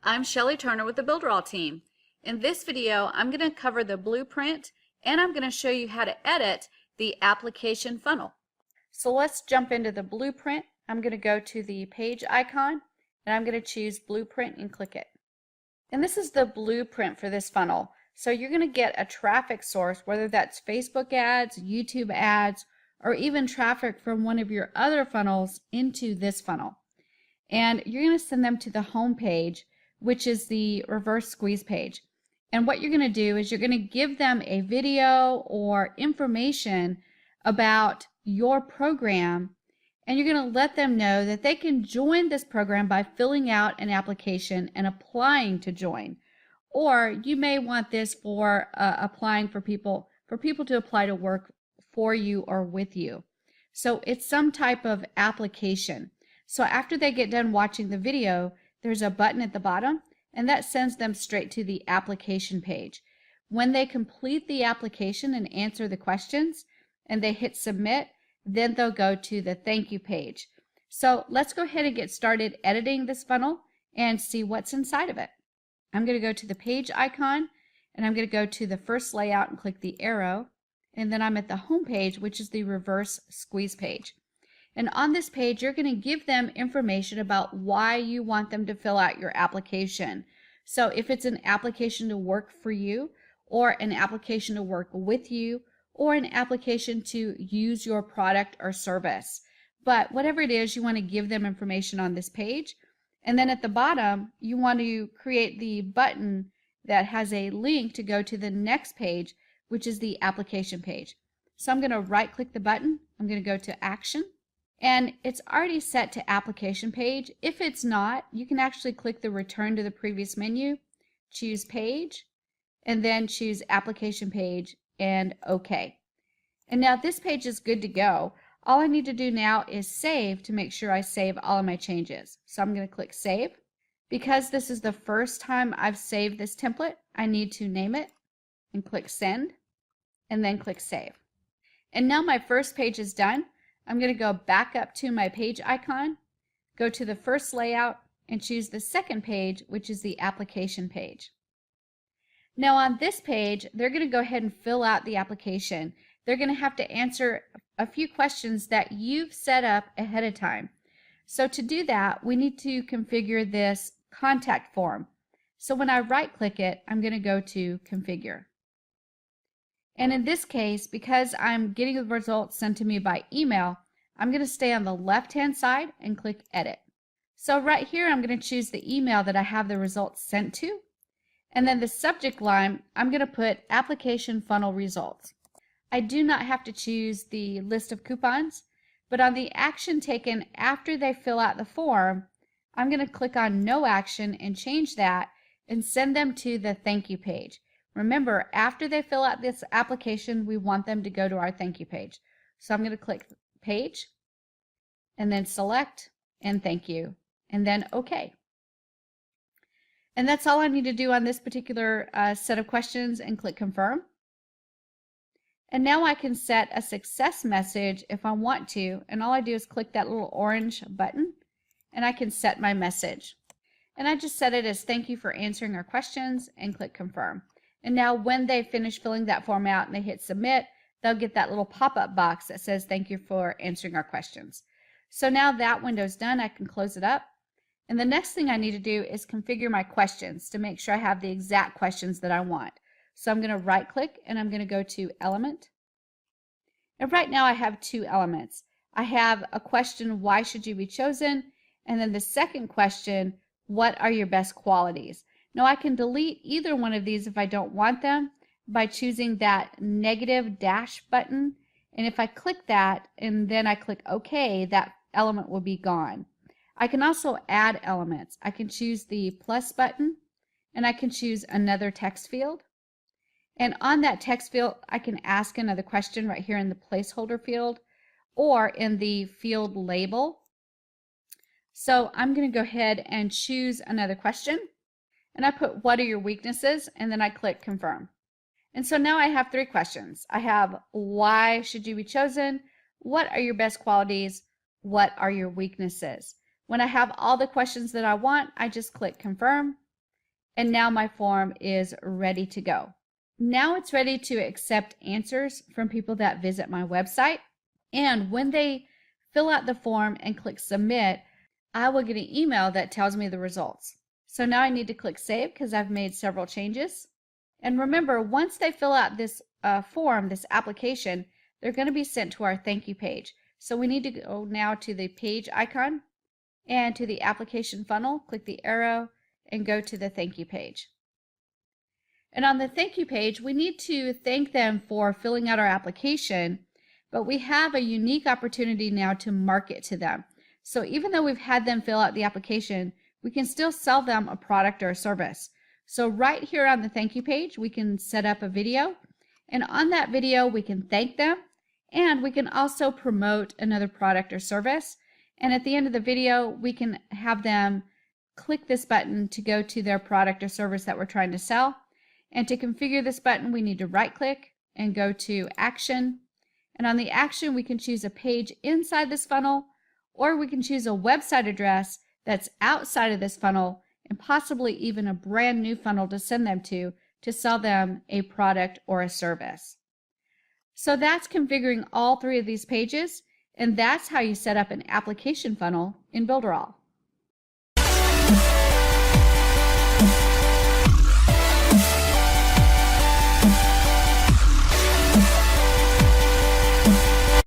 I'm Shelly Turner with the BuilderAll team. In this video, I'm going to cover the blueprint and I'm going to show you how to edit the application funnel. So let's jump into the blueprint. I'm going to go to the page icon and I'm going to choose blueprint and click it. And this is the blueprint for this funnel. So you're going to get a traffic source, whether that's Facebook ads, YouTube ads, or even traffic from one of your other funnels into this funnel. And you're going to send them to the home page, which is the reverse squeeze page. And what you're going to do is you're going to give them a video or information about your program, and you're going to let them know that they can join this program by filling out an application and applying to join. Or you may want this for applying for people to apply to work for you or with you. So it's some type of application. So after they get done watching the video, there's a button at the bottom, and that sends them straight to the application page. When they complete the application and answer the questions, and they hit submit, then they'll go to the thank you page. So let's go ahead and get started editing this funnel and see what's inside of it. I'm going to go to the page icon, and I'm going to go to the first layout and click the arrow, and then I'm at the home page, which is the reverse squeeze page. And on this page, you're going to give them information about why you want them to fill out your application. So if it's an application to work for you, or an application to work with you, or an application to use your product or service. But whatever it is, you want to give them information on this page. And then at the bottom, you want to create the button that has a link to go to the next page, which is the application page. So I'm going to right click the button. I'm going to go to action. And it's already set to application page. If it's not, you can actually click the return to the previous menu, choose page, and then choose application page and OK. And now this page is good to go. All I need to do now is save to make sure I save all of my changes. So I'm going to click save. Because this is the first time I've saved this template, I need to name it and click send and then click save. And now my first page is done. I'm going to go back up to my page icon, go to the first layout, and choose the second page, which is the application page. Now on this page, they're going to go ahead and fill out the application. They're going to have to answer a few questions that you've set up ahead of time. So to do that, we need to configure this contact form. So when I right click it, I'm going to go to configure. And in this case, because I'm getting the results sent to me by email, I'm going to stay on the left-hand side and click edit. So right here, I'm going to choose the email that I have the results sent to. And then the subject line, I'm going to put application funnel results. I do not have to choose the list of coupons, but on the action taken after they fill out the form, I'm going to click on no action and change that and send them to the thank you page. Remember, after they fill out this application, we want them to go to our thank you page. So I'm going to click page and then select and thank you and then OK. And that's all I need to do on this particular set of questions and click confirm. And now I can set a success message if I want to, and all I do is click that little orange button and I can set my message. And I just set it as thank you for answering our questions and click confirm. And now when they finish filling that form out and they hit submit, they'll get that little pop-up box that says thank you for answering our questions. So now that window's done, I can close it up. And the next thing I need to do is configure my questions to make sure I have the exact questions that I want. So I'm going to right click and I'm going to go to element. And right now I have two elements. I have a question, why should you be chosen? And then the second question, what are your best qualities? Now I can delete either one of these if I don't want them by choosing that negative dash button. And if I click that and then I click OK, that element will be gone. I can also add elements. I can choose the plus button and I can choose another text field. And on that text field, I can ask another question right here in the placeholder field or in the field label. So I'm going to go ahead and choose another question. And I put, what are your weaknesses? And then I click confirm. And so now I have 3 questions. I have why should you be chosen? What are your best qualities? What are your weaknesses? When I have all the questions that I want, I just click confirm. And now my form is ready to go. Now it's ready to accept answers from people that visit my website. And when they fill out the form and click submit, I will get an email that tells me the results. So now I need to click save because I've made several changes. And remember, once they fill out this form, this application, they're going to be sent to our thank you page. So we need to go now to the page icon and to the application funnel, click the arrow and go to the thank you page. And on the thank you page, we need to thank them for filling out our application, but we have a unique opportunity now to market to them. So even though we've had them fill out the application, we can still sell them a product or a service. So right here on the thank you page, we can set up a video, and on that video we can thank them, and we can also promote another product or service. And at the end of the video, we can have them click this button to go to their product or service that we're trying to sell. And to configure this button, we need to right click and go to action. And on the action, we can choose a page inside this funnel, or we can choose a website address that's outside of this funnel, and possibly even a brand new funnel to send them to sell them a product or a service. So that's configuring all 3 of these pages, and that's how you set up an application funnel in BuilderAll.